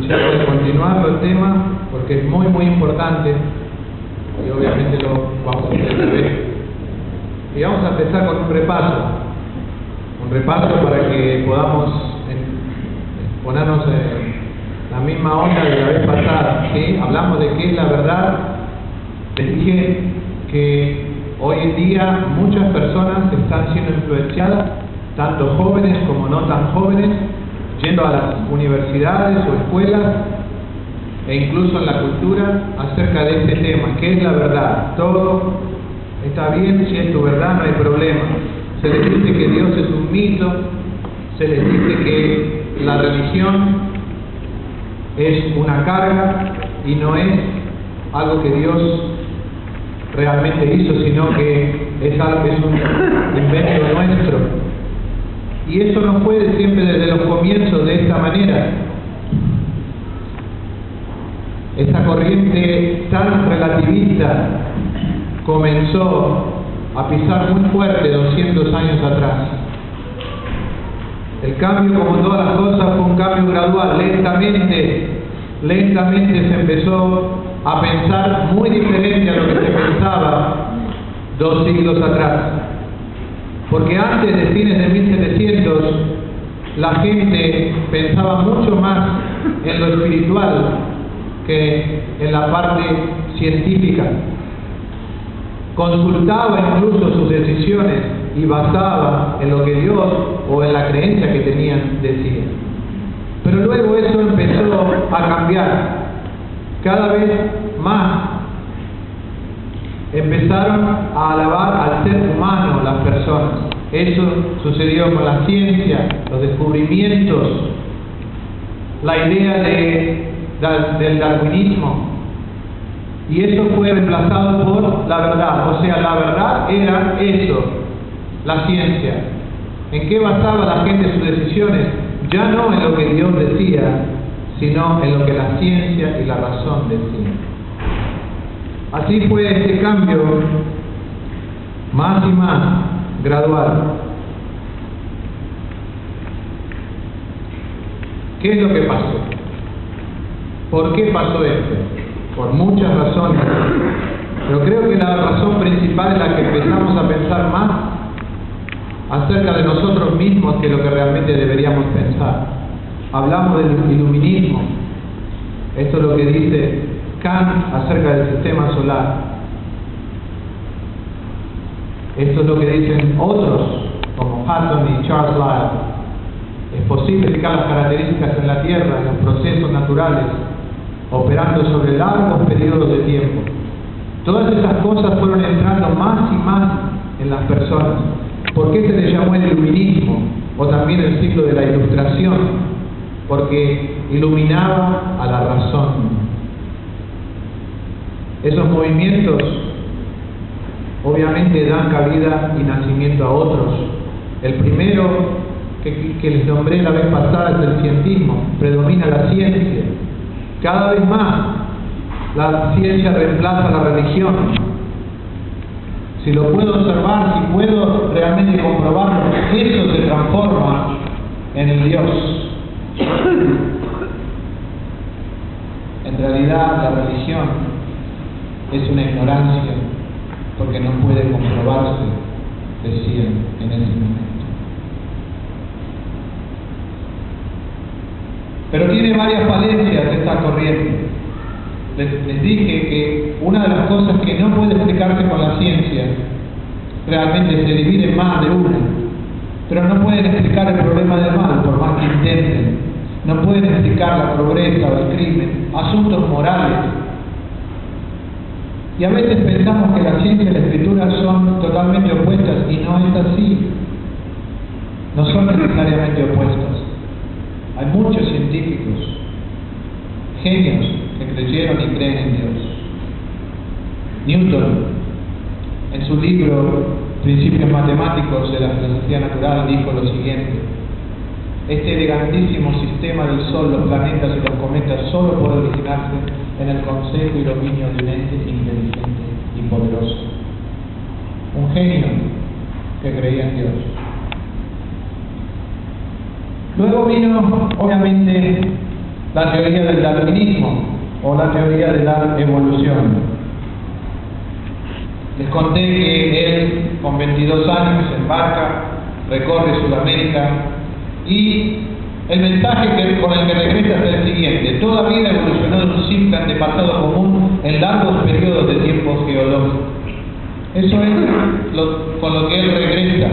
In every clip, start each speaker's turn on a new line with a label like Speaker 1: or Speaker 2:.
Speaker 1: entusiasta de continuar el tema porque es muy importante y obviamente lo vamos a hacer esta vez. Y vamos a empezar con un repaso para que podamos ponernos en la misma onda de la vez pasada, ¿sí? Hablamos de qué es la verdad. Les dije que hoy en día muchas personas están siendo influenciadas, tanto jóvenes como no tan jóvenes, yendo a las universidades o escuelas e incluso en la cultura acerca de este tema, ¿qué es la verdad? Todo está bien, si es tu verdad no hay problema. Se les dice que Dios es un mito, se les dice que la religión es una carga y no es algo que Dios realmente hizo, sino que es algo que es un invento nuestro. Y eso no fue siempre desde los comienzos de esta manera. Esta corriente tan relativista comenzó a pisar muy fuerte 200 años atrás. El cambio, como todas las cosas, fue un cambio gradual. Lentamente se empezó a pensar muy diferente a lo que se pensaba 2 siglos atrás. Porque antes de fines de 1700, la gente pensaba mucho más en lo espiritual que en la parte científica. Consultaba incluso sus decisiones y basaba en lo que Dios o en la creencia que tenían decía. Pero luego eso empezó a cambiar. Cada vez más empezaron a alabar al ser humano las personas. Eso sucedió con la ciencia, los descubrimientos, la idea del darwinismo. Y eso fue reemplazado por la verdad. O sea, la verdad era eso, la ciencia. ¿En qué basaba la gente sus decisiones? Ya no en lo que Dios decía, sino en lo que la ciencia y la razón decían. Así fue este cambio más y más gradual. ¿Qué es lo que pasó? ¿Por qué pasó esto? Por muchas razones. Pero creo que la razón principal es la que empezamos a pensar más acerca de nosotros mismos que lo que realmente deberíamos pensar. Hablamos del iluminismo. Esto es lo que dice Kant acerca del sistema solar. Esto es lo que dicen otros, como Hutton y Charles Lyell. Es posible explicar las características en la Tierra, en los procesos naturales, operando sobre largos periodos de tiempo. Todas esas cosas fueron entrando más y más en las personas. ¿Por qué se le llamó el iluminismo? O también el ciclo de la ilustración. Porque iluminaba a la razón. Esos movimientos obviamente dan cabida y nacimiento a otros. El primero que les nombré la vez pasada es el cientismo. Predomina la ciencia. Cada vez más la ciencia reemplaza a la religión. Si lo puedo observar, si puedo realmente comprobarlo, eso se transforma en el Dios. En realidad la religión es una ignorancia porque no puede comprobarse, decían en ese momento. Pero tiene varias falencias esta corriente. Les dije que una de las cosas que no puede explicarse con la ciencia, realmente se divide en más de una, pero no pueden explicar el problema del mal por más que intenten. No pueden explicar la pobreza o el crimen, asuntos morales. Y a veces pensamos que la ciencia y la escritura son totalmente opuestas y no es así. No son necesariamente opuestas. Hay muchos científicos, genios, que creyeron y creen en Dios. Newton, en su libro Principios Matemáticos de la Filosofía Natural, dijo lo siguiente: este elegantísimo sistema del Sol, los planetas y los cometas solo puede originarse en el consejo y dominio de un ente inteligente y poderoso. Un genio que creía en Dios. Luego vino, obviamente, la teoría del darwinismo o la teoría de la evolución. Les conté que él, con 22 años, se embarca, recorre Sudamérica y el mensaje con el que regresa es el siguiente: toda vida evolucionó de un simple antepasado común en largos periodos de tiempos geológicos. Eso es con lo que él regresa.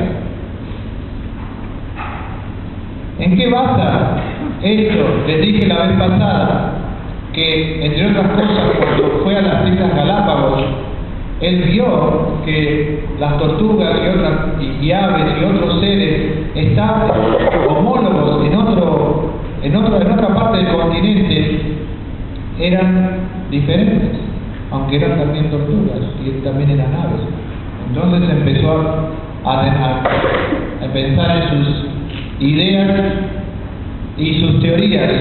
Speaker 1: ¿En qué basa esto? Les dije la vez pasada que, entre otras cosas, cuando fue a las Islas Galápagos, él vio que las tortugas y aves y otros seres estaban homólogos en otra parte del continente, eran diferentes, aunque eran también tortugas y también eran aves. Entonces empezó a pensar en sus ideas y sus teorías.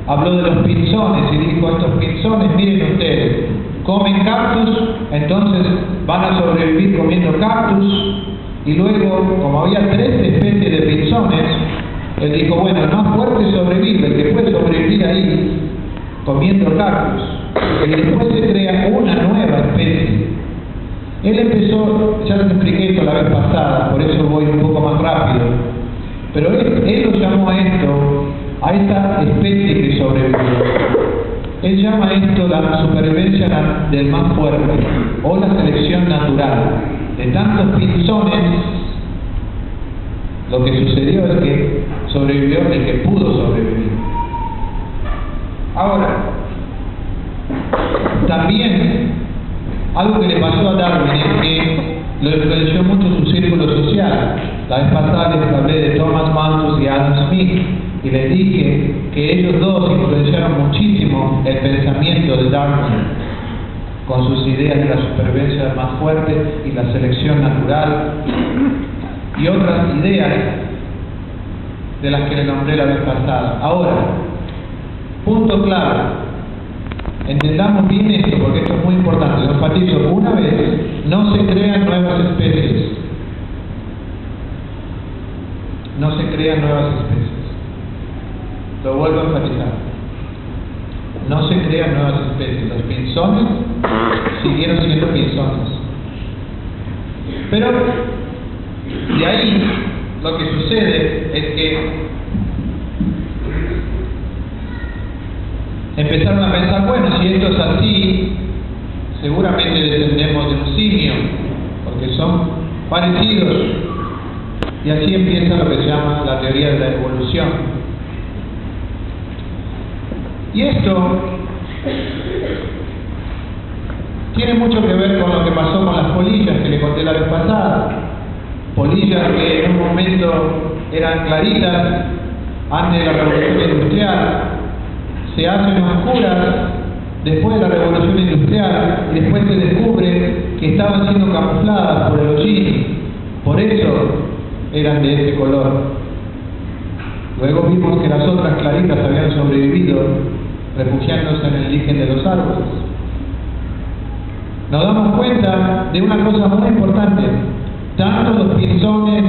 Speaker 1: Habló de los pinzones y dijo: estos pinzones, miren ustedes, comen cactus, entonces van a sobrevivir comiendo cactus. Y luego, como había 3 especies de pinzones, él dijo: bueno, el más fuerte sobrevive, el que puede sobrevivir ahí comiendo cactus. Y después se crea una nueva especie. Él empezó, ya les expliqué esto la vez pasada, por eso voy un poco más rápido, pero él lo llamó a esta especie que sobrevivió. Él llama esto la supervivencia del más fuerte, o la selección natural. De tantos pinzones, lo que sucedió es que sobrevivió el que pudo sobrevivir. Ahora, también algo que le pasó a Darwin es que lo influenció mucho su círculo social. La vez pasada les hablé de Thomas Malthus y Adam Smith, y les dije que ellos dos influenciaron muchísimo el pensamiento de Darwin, con sus ideas de la supervivencia del más fuerte y la selección natural, y otras ideas de las que le nombré la vez pasada. Ahora, punto clave, entendamos bien esto, porque esto es muy importante. Lo enfatizo una vez: no se crean nuevas especies. No se crean nuevas especies. Lo vuelvo a enfatizar. No se crean nuevas especies. Los pinzones siguieron siendo pinzones. Pero de ahí lo que sucede es que empezaron a pensar: bueno, si esto es así, seguramente descendemos de un simio, porque son parecidos. Y así empieza lo que se llama la teoría de la evolución. Y esto tiene mucho que ver con lo que pasó con las polillas que le conté la vez pasada. Polillas que en un momento eran claritas antes de la revolución industrial, se hacen oscuras después de la revolución industrial, y después se descubre que estaban siendo camufladas por el hollín, por eso eran de ese color. Luego vimos que las otras claritas habían sobrevivido refugiándose en el ligen de los árboles. Nos damos cuenta de una cosa muy importante: tanto los pinzones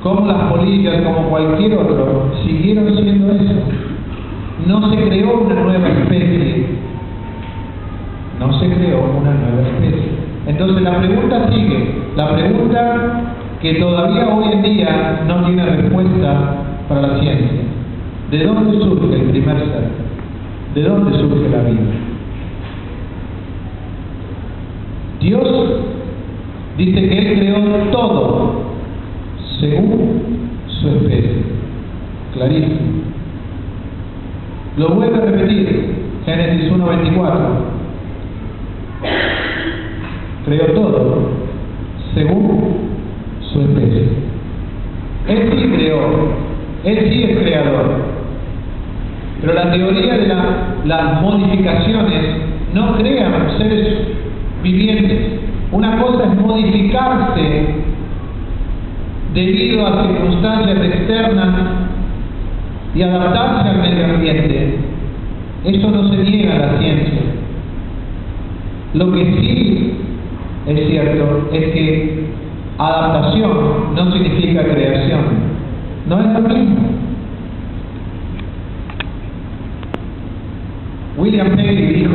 Speaker 1: como las polillas, como cualquier otro, siguieron siendo eso. No se creó una nueva especie. No se creó una nueva especie. Entonces la pregunta sigue. La pregunta que todavía hoy en día no tiene respuesta para la ciencia: ¿de dónde surge el primer ser? ¿De dónde surge la vida? Dios dice que Él creó todo según su especie. Clarísimo. Lo vuelvo a repetir. Génesis 1:24. Creó todo según su especie. Él sí creó. Él sí es creador. Pero la teoría de las modificaciones no crean seres vivientes. Una cosa es modificarse debido a circunstancias externas y adaptarse al medio ambiente. Eso no se niega a la ciencia. Lo que sí es cierto es que adaptación no significa creación. No es lo mismo. William Paley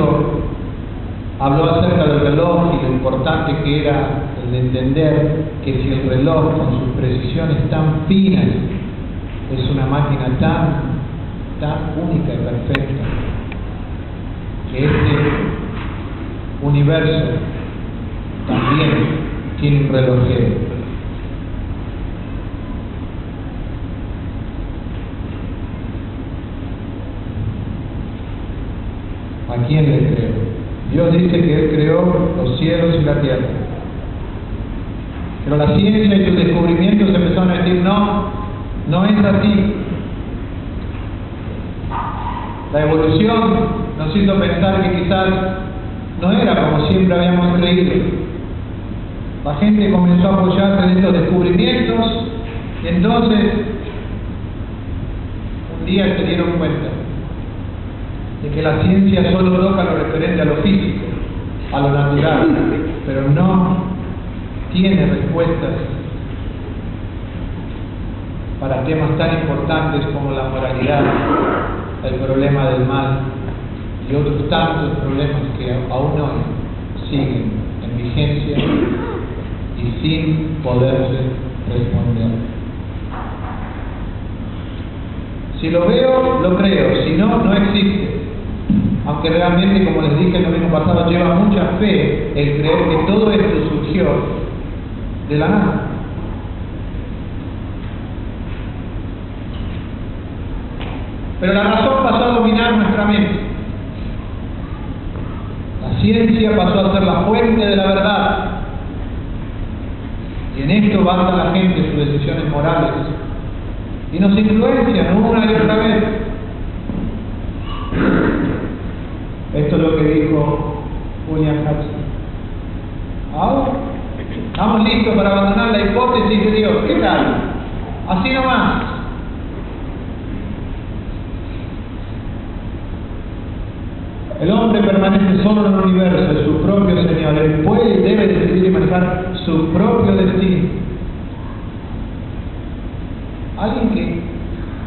Speaker 1: habló acerca del reloj y lo importante que era el entender que si el reloj con sus precisiones tan finas es una máquina tan única y perfecta, que este universo también tiene un relojero. ¿A quién le creo? Dios dice que Él creó los cielos y la tierra. Pero la ciencia y sus descubrimientos empezaron a decir, no es así. La evolución nos hizo pensar que quizás no era como siempre habíamos creído. La gente comenzó a apoyarse en estos descubrimientos y entonces un día se dieron cuenta de que la ciencia solo toca lo referente a lo físico, a lo natural, pero no tiene respuestas para temas tan importantes como la moralidad, el problema del mal y otros tantos problemas que aún hoy siguen en vigencia y sin poderse responder. Si lo veo, lo creo, si no, no existe. Aunque realmente, como les dije en el domingo pasado, lleva mucha fe el creer que todo esto surgió de la nada. Pero la razón pasó a dominar nuestra mente. La ciencia pasó a ser la fuente de la verdad. Y en esto basa la gente sus decisiones morales. Y nos influencian una y otra vez. Esto es lo que dijo William Hudson. Ahora, estamos listos para abandonar la hipótesis de Dios. ¿Qué tal? Así nomás. El hombre permanece solo en el universo, es su propio Señor. Él puede y debe decidir y manejar su propio destino. Alguien que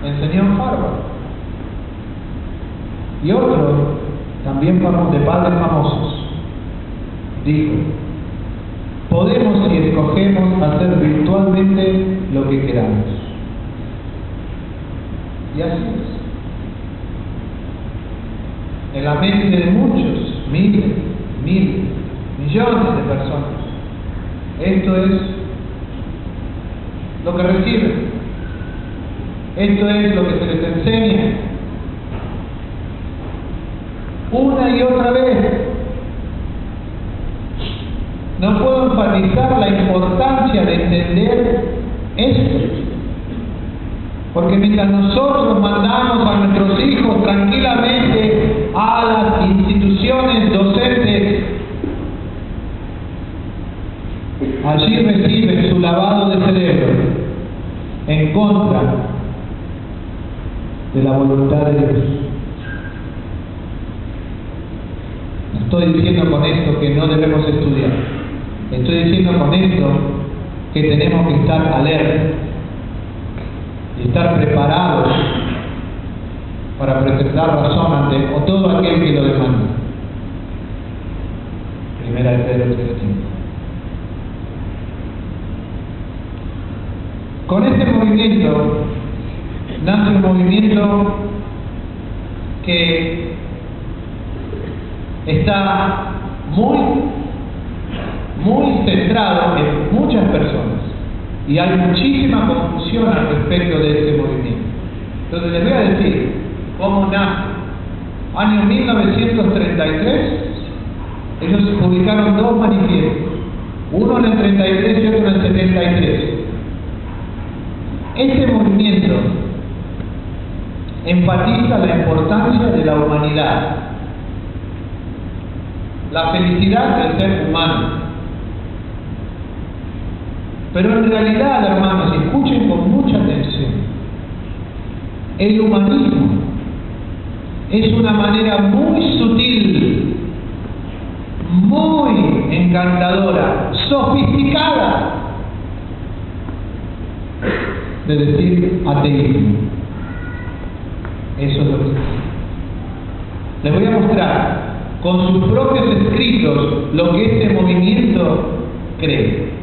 Speaker 1: enseñó en Harvard. Y otro, también de padres famosos, dijo: podemos y escogemos hacer virtualmente lo que queramos. Y así es. En la mente de muchos, miles, millones de personas, esto es lo que reciben. Esto es lo que se les enseña. Una y otra vez. No puedo enfatizar la importancia de entender esto. Porque mientras nosotros mandamos a nuestros hijos tranquilamente a las instituciones docentes, allí reciben su lavado de cerebro en contra de la voluntad de Dios. No estoy diciendo con esto que no debemos estudiar. Estoy diciendo con esto que tenemos que estar alerta y estar preparados para presentar razón ante todo aquel que lo demande. Primera de Pedro 3:5. Con este movimiento nace un movimiento que está muy centrado en muchas personas y hay muchísima confusión al respecto de este movimiento. Entonces les voy a decir cómo nace. Año 1933, ellos publicaron dos manifiestos, uno en el 33 y otro en el 73. Este movimiento enfatiza la importancia de la humanidad, la felicidad del ser humano. Pero en realidad, hermanos, escuchen con mucha atención, el humanismo es una manera muy sutil, muy encantadora, sofisticada de decir ateísmo. Eso es lo que es. Les voy a mostrar con sus propios escritos lo que este movimiento cree.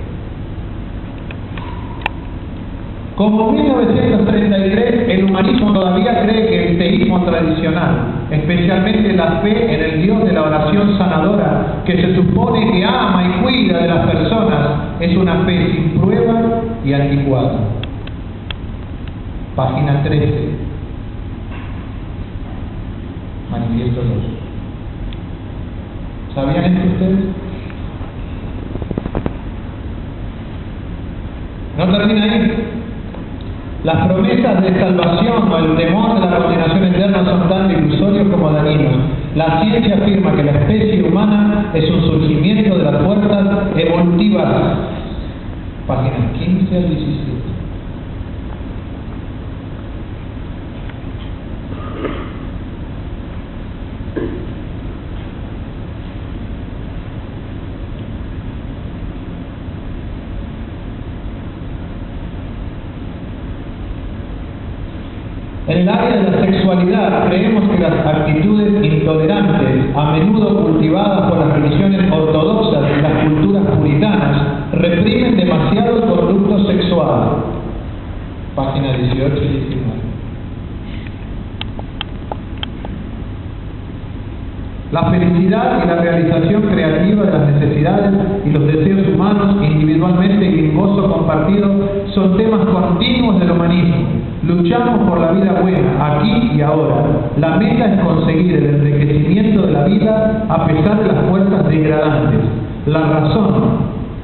Speaker 1: Como en 1933, el humanismo todavía cree que el teísmo tradicional, especialmente la fe en el Dios de la oración sanadora, que se supone que ama y cuida de las personas, es una fe sin prueba y anticuada. Página 13. Manifiesto 2. ¿Sabían esto ustedes? No termina ahí. Las promesas de salvación o el temor de la condenación eterna son tanto ilusorios como dañinos. La ciencia afirma que la especie humana es un surgimiento de las fuerzas evolutivas. Páginas 15 al 17. En el área de la sexualidad, creemos que las actitudes intolerantes, a menudo cultivadas por las religiones ortodoxas y las culturas puritanas, reprimen demasiado el conducto sexual. Página 18 y 19. La felicidad y la realización creativa de las necesidades y los deseos humanos, individualmente y en gozo compartido, son temas continuos del humanismo. Luchamos por la vida buena, aquí y ahora. La meta es conseguir el enriquecimiento de la vida a pesar de las fuerzas degradantes. La razón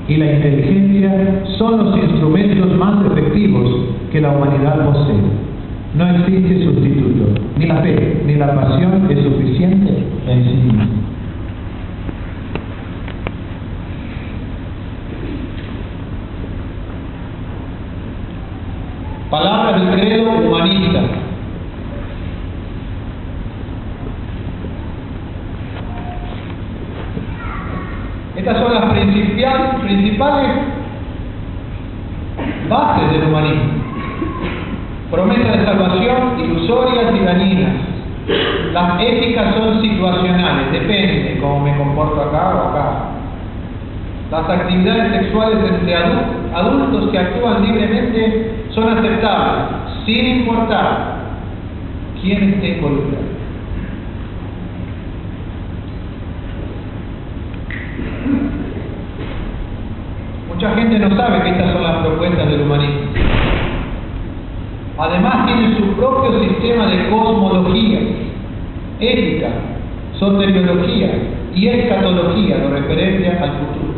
Speaker 1: y la inteligencia son los instrumentos más efectivos que la humanidad posee. No existe sustituto. Ni la fe ni la pasión es suficiente en sí mismo. Palabras del credo humanista. Estas son las principales bases del humanismo. Promesas de salvación ilusorias y dañinas. Las éticas son situacionales, depende de cómo me comporto acá o acá. Las actividades sexuales entre adultos que actúan libremente son aceptables, sin importar quién esté involucrado. Mucha gente no sabe que estas son las propuestas del humanismo. Además tienen su propio sistema de cosmología, ética, soteriología y escatología, lo referente al futuro.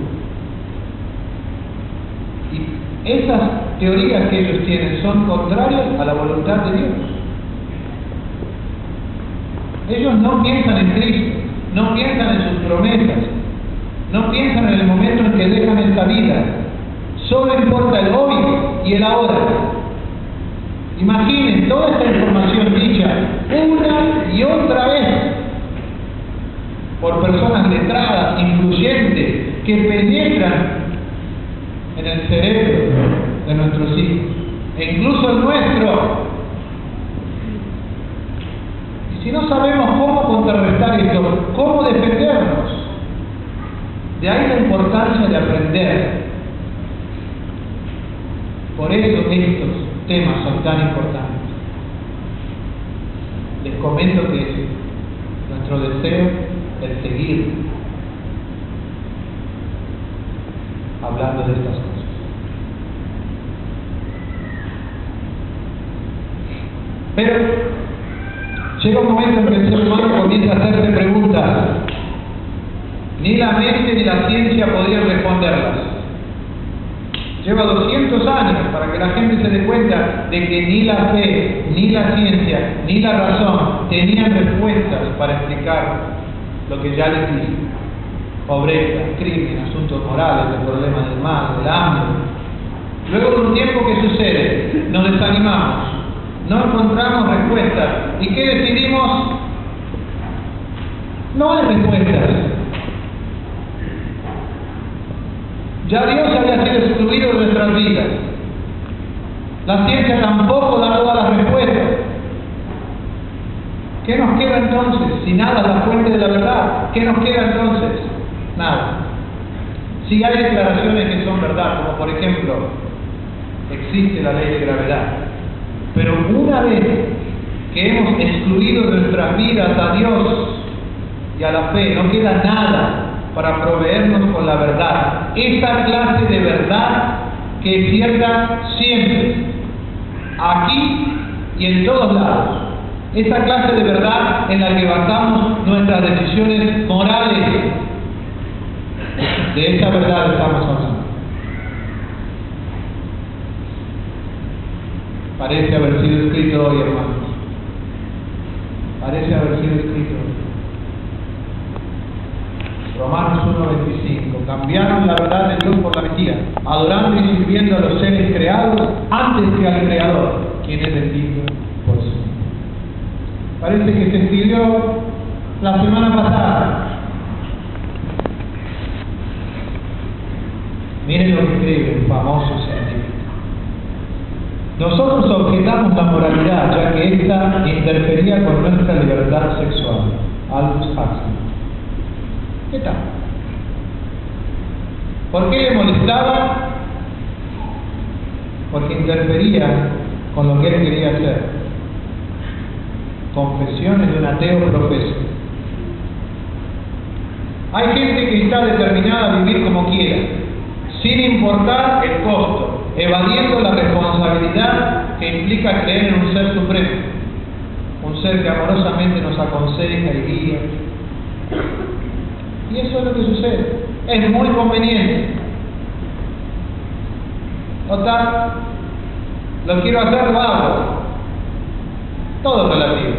Speaker 1: Y esas teorías que ellos tienen son contrarias a la voluntad de Dios. Ellos no piensan en Cristo, no piensan en sus promesas, no piensan en el momento en que dejan esta vida. Solo importa el hoy y el ahora. Imaginen toda esta información dicha una y otra vez por personas letradas, influyentes, que penetran en el cerebro de nuestros hijos, e incluso el nuestro. Y si no sabemos cómo contrarrestar esto, cómo defendernos, de ahí la importancia de aprender. Por eso estos temas son tan importantes. Les comento que nuestro deseo es seguir hablando de estas cosas. Pero llega un momento en que el ser humano comienza a hacerse preguntas. Ni la mente ni la ciencia podrían responderlas. Lleva 200 años para que la gente se dé cuenta de que ni la fe, ni la ciencia, ni la razón tenían respuestas para explicar lo que ya les dije. Pobreza, crimen, asuntos morales, el problema del mal, del hambre. Luego de un tiempo, ¿qué sucede? Nos desanimamos, no encontramos respuestas. ¿Y qué decidimos? No hay respuestas. Ya Dios había sido excluido de nuestras vidas. La ciencia tampoco da todas las respuestas. ¿Qué nos queda entonces Si nada es la fuente de la verdad, ¿qué nos queda entonces? Nada. Si hay declaraciones que son verdad, como por ejemplo, existe la ley de gravedad, pero una vez que hemos excluido de nuestras vidas a Dios y a la fe, no queda nada para proveernos con la verdad. Esta clase de verdad que es cierta siempre, aquí y en todos lados. Esta clase de verdad en la que basamos nuestras decisiones morales. De esta verdad estamos hablando. Parece haber sido escrito hoy, hermanos. Parece haber sido escrito hoy. Romanos 1:25. Cambiaron la verdad de Dios por la mentira, adorando y sirviendo a los seres creados antes que al Creador, quien es bendito por sí. Parece que se escribió la semana pasada. Miren lo que escribe el famoso científico. Nosotros objetamos la moralidad, ya que ésta interfería con nuestra libertad sexual. Aldous Huxley. ¿Qué tal? ¿Por qué le molestaba? Porque interfería con lo que él quería hacer. Confesiones de un ateo profeso. Hay gente que está determinada a vivir como quiera, sin importar el costo, evadiendo la responsabilidad que implica creer en un ser supremo, un ser que amorosamente nos aconseja y guía. Y eso es lo que sucede. Es muy conveniente. Total, lo quiero hacer, lo hago. Todo es relativo.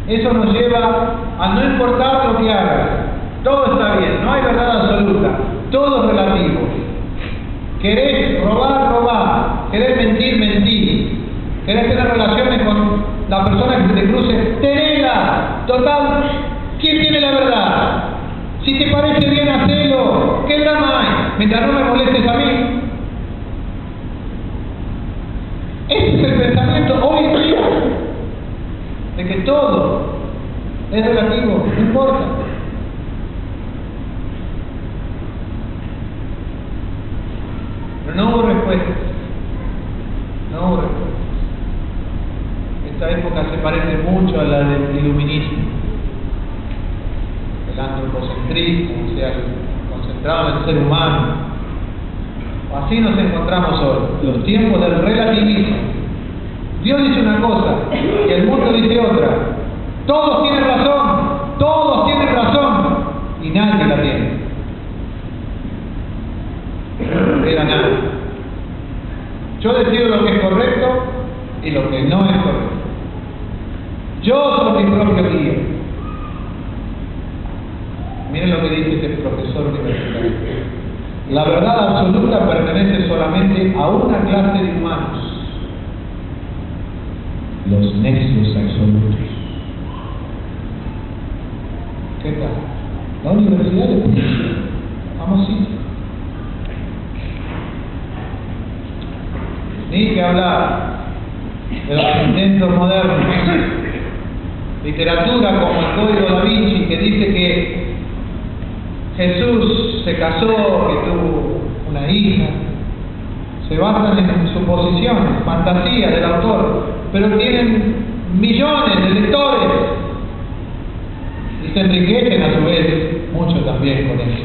Speaker 1: Eso nos lleva a no importar lo que hagas. Todo está bien, no hay verdad absoluta. Todo es relativo. ¿Querés robar? Robar. ¿Querés mentir? Mentir. ¿Querés tener relaciones con la persona que se te cruce? Tenela. Total, ¿quién tiene la verdad? Si te parece bien, hacelo. ¿Qué drama hay? Mientras no me molestes a mí. Ese es el pensamiento hoy en día. De que todo es relativo, no importa. Pero no hubo respuestas. No hubo respuestas. Esta época se parece mucho a la del iluminismo. El antropocentrismo, o sea, concentrado en el ser humano. Así nos encontramos hoy, los tiempos del relativismo. Dios dice una cosa y el mundo dice otra. Todos tienen razón y nadie la tiene. No queda nada. Yo decido lo que es correcto y lo que no es correcto. Yo soy mi propio guía. Miren lo que dice este profesor universitario. La verdad absoluta pertenece solamente a una clase de humanos. Los necios absolutos. ¿Qué tal? La universidad de Punición. Vamos, sí. Ni que hablar de los intentos modernos. Literatura como el Código Da Vinci, que dice que Jesús se casó, que tuvo una hija. Se basan en suposiciones, fantasías del autor, pero tienen millones de lectores y se enriquecen a su vez mucho también con eso.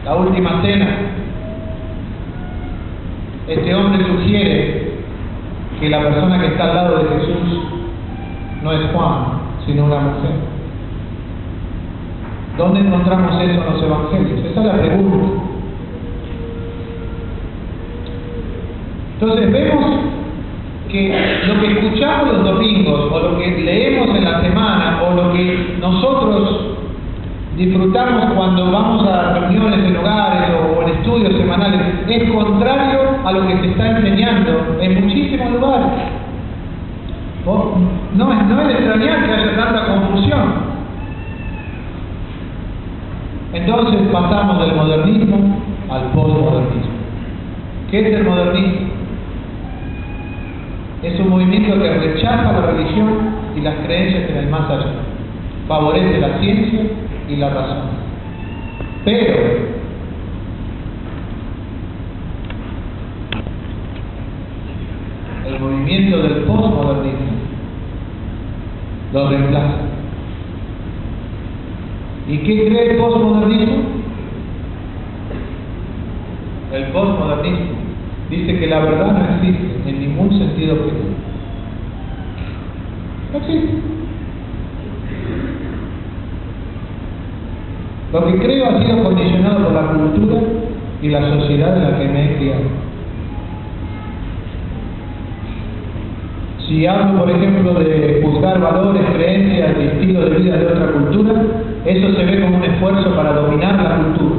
Speaker 1: La última cena, este hombre sugiere que la persona que está al lado de Jesús no es Juan, sino una mujer. ¿Dónde encontramos eso en los evangelios? Esa es la pregunta. Entonces vemos que lo que escuchamos los domingos, o lo que leemos en la semana, o lo que nosotros disfrutamos cuando vamos a reuniones en hogares o en estudios semanales, es contrario a lo que se está enseñando en muchísimos lugares. No es de extrañar que haya tanta confusión. Entonces pasamos del modernismo al postmodernismo. ¿Qué es el modernismo? es un movimiento que rechaza la religión y las creencias en el más allá. Favorece la ciencia y la razón. Pero el movimiento del postmodernismo lo reemplaza. ¿Y qué cree el postmodernismo? El postmodernismo dice que la verdad no existe en ningún sentido objetivo. No existe. Lo que creo ha sido condicionado por la cultura y la sociedad en la que me he criado. Si hablo, por ejemplo, de juzgar valores, creencias y estilos de vida de otra cultura, eso se ve como un esfuerzo para dominar la cultura.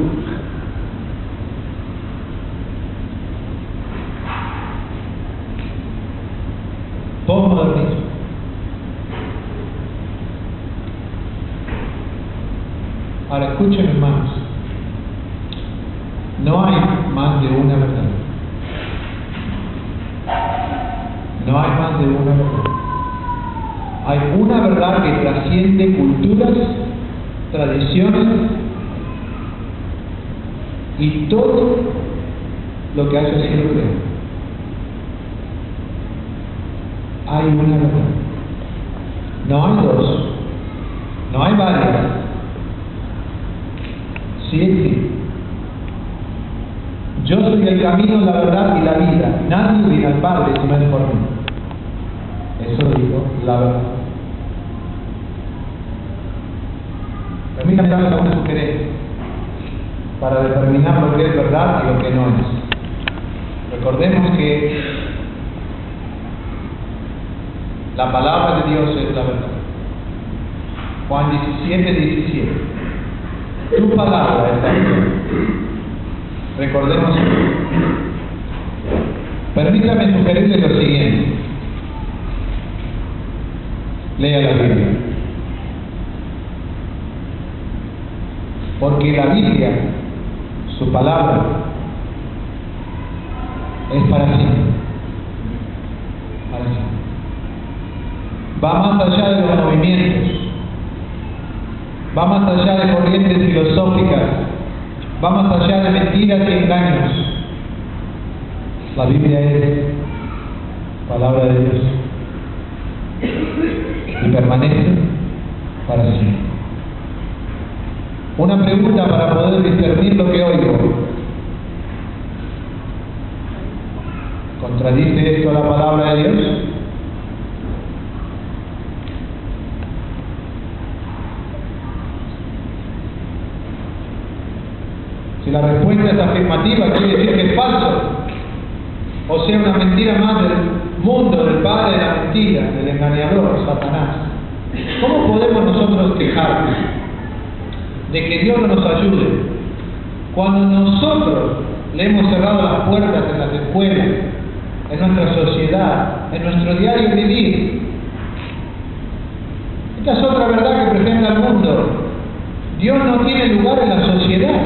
Speaker 1: Postmodernismo. Ahora escuchen, hermanos, no hay más de una verdad. No hay más de una verdad. Hay una verdad que trasciende culturas, tradiciones y todo lo que haya sido creado. Hay una verdad. No hay dos. No hay varias. Sí existe. Yo soy el camino, la verdad y la vida. Nadie viene al Padre si no es por mí. Eso digo, la verdad. Permítanme darles alguna sugerencia para determinar lo que es verdad y lo que no es. Recordemos que la palabra de Dios es la verdad. Juan 17:17. Tu palabra es la verdad. Recordemos. Permítame sugerirles lo siguiente. Lea la Biblia. Porque la Biblia, su palabra, es para siempre. Para siempre. Va más allá de los movimientos. Va más allá de corrientes filosóficas. Va más allá de mentiras y engaños. La Biblia es palabra de Dios y permanece para siempre. Una pregunta para poder discernir lo que oigo. ¿Contradice esto la palabra de Dios? Si la respuesta es afirmativa, quiere decir que es falso, o sea, una mentira más del mundo, del padre de la mentira, del engañador, Satanás. ¿Cómo podemos nosotros quejarnos de que Dios no nos ayude cuando nosotros le hemos cerrado las puertas en las escuelas, en nuestra sociedad, en nuestro diario vivir? Esta es otra verdad que presenta el mundo. Dios no tiene lugar en la sociedad.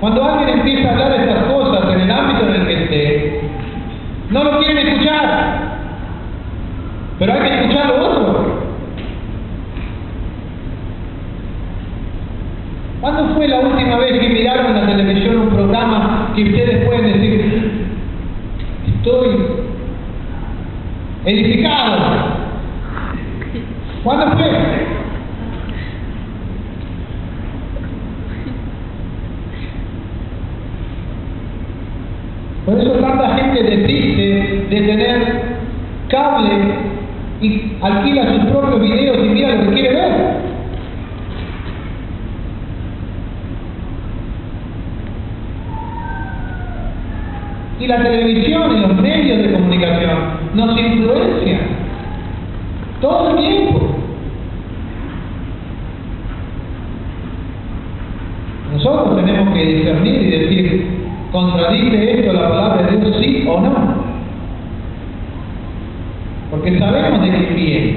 Speaker 1: Cuando alguien empieza a hablar de estas cosas en el ámbito en el que esté, no lo quieren escuchar, pero hay que escuchar lo otro. ¿Cuándo fue la última vez que miraron en la televisión un programa que ustedes pueden decir, estoy edificado? ¿Cuándo fue? Por eso tanta gente desiste de tener cable y alquila sus propios videos y mira lo que quiere ver. Y la televisión y los medios de comunicación nos influencian todo el tiempo. Nosotros tenemos que discernir y decir, ¿contradice esto la palabra de Dios, sí o no? Porque sabemos de quién viene.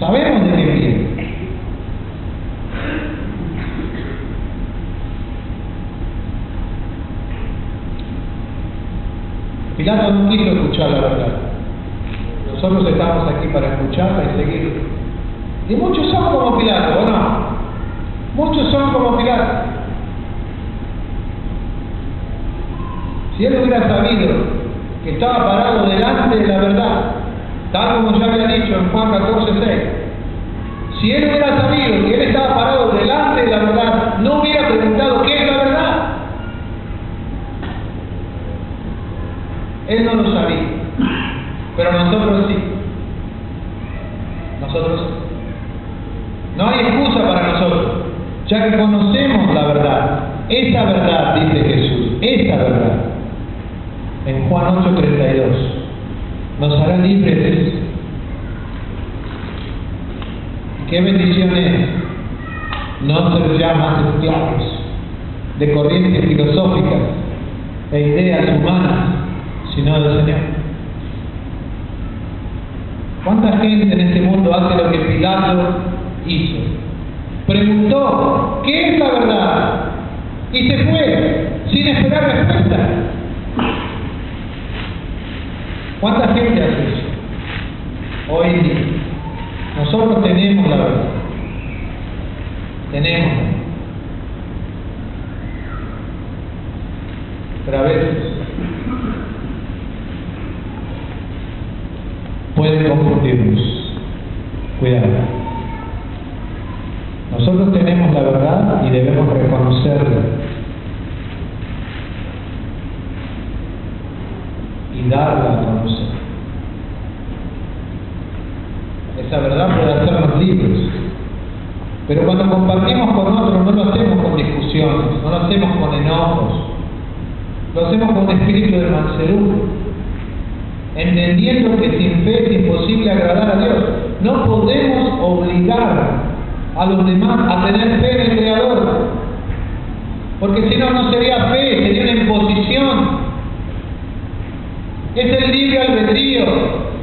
Speaker 1: Sabemos de quién viene. Pilato no quiso escuchar la verdad. Nosotros estamos aquí para escucharla y seguirla. Y muchos son como Pilato, ¿o no? Muchos son como Pilato. Si él hubiera sabido que estaba parado delante de la verdad, tal como ya había dicho en Juan 14:6, si él hubiera sabido que él estaba parado delante de la verdad, no hubiera preguntado ¿qué es la verdad? Él no lo sabía, pero nosotros sí. Nosotros sí. No hay excusa para nosotros, ya que conocemos la verdad. Esa verdad, dice Jesús, esa verdad, en Juan 8:32, nos hará libres. Qué bendición es no ser ya más esclavos de corrientes filosóficas e ideas humanas, sino del Señor. ¿Cuánta gente en este mundo hace lo que Pilato hizo? Preguntó, ¿qué es la verdad? Y se fue, sin esperar respuesta. ¿Cuánta gente hace eso? Hoy en día. Nosotros tenemos la verdad. Tenemos. Pero a veces puede confundirnos. Cuidado. Nosotros tenemos la verdad y debemos reconocerla y darla a conocer. Esa verdad puede hacernos libres, pero cuando compartimos con otros no lo hacemos con discusiones, no lo hacemos con enojos, lo hacemos con un espíritu de mansedumbre, entendiendo que sin fe es imposible agradar a Dios. No podemos obligar a los demás a tener fe en el Creador, porque si no, no sería fe, sería una imposición. Es el libre albedrío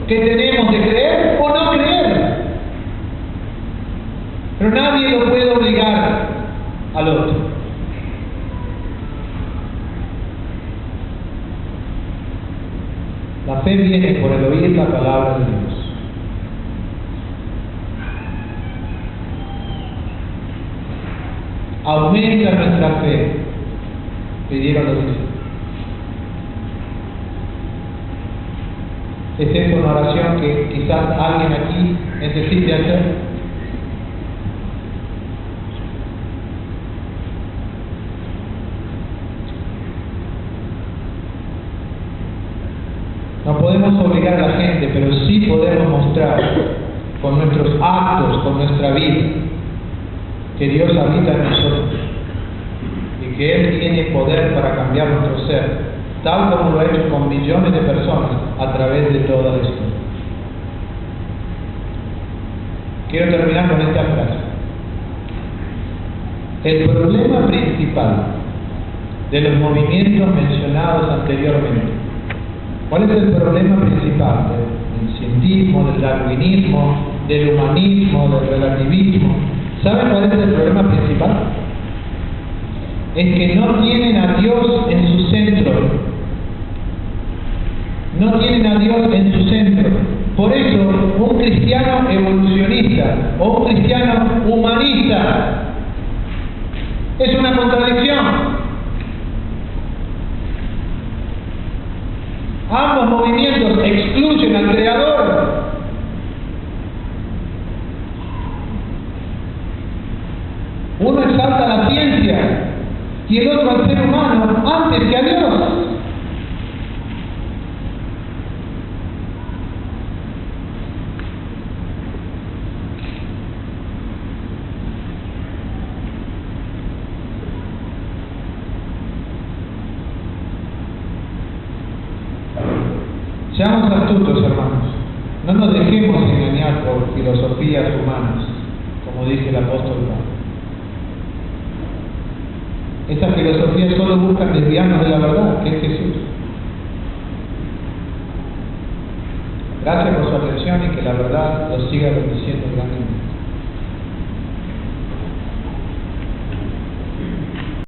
Speaker 1: que tenemos de creer o no creer, pero nadie lo puede obligar al otro. La fe viene por el oír la palabra de Dios. Aumenta nuestra fe, pidieron los discípulos. ¿Es esa una oración que quizás alguien aquí necesite hacer? No podemos obligar a la gente, pero sí podemos mostrar con nuestros actos, con nuestra vida, que Dios habita en nosotros y que Él tiene poder para cambiar nuestro ser, tal como lo ha hecho con millones de personas a través de toda la historia. Quiero terminar con esta frase. El problema principal de los movimientos mencionados anteriormente, ¿cuál es el problema principal? Del cientismo, del darwinismo, del humanismo, del relativismo. ¿Saben cuál es el problema principal? Es que no tienen a Dios en su centro. No tienen a Dios en su centro. Por eso, un cristiano evolucionista o un cristiano humanista es una contradicción. Ambos movimientos excluyen al Creador. Uno exalta la ciencia y el otro al ser humano antes que a Dios. Seamos astutos, hermanos. No nos dejemos engañar por filosofías humanas, como dice el apóstol Pablo. Estas filosofías solo buscan desviarnos de la verdad, que es Jesús. Gracias por su atención y que la verdad los siga bendiciendo grandemente.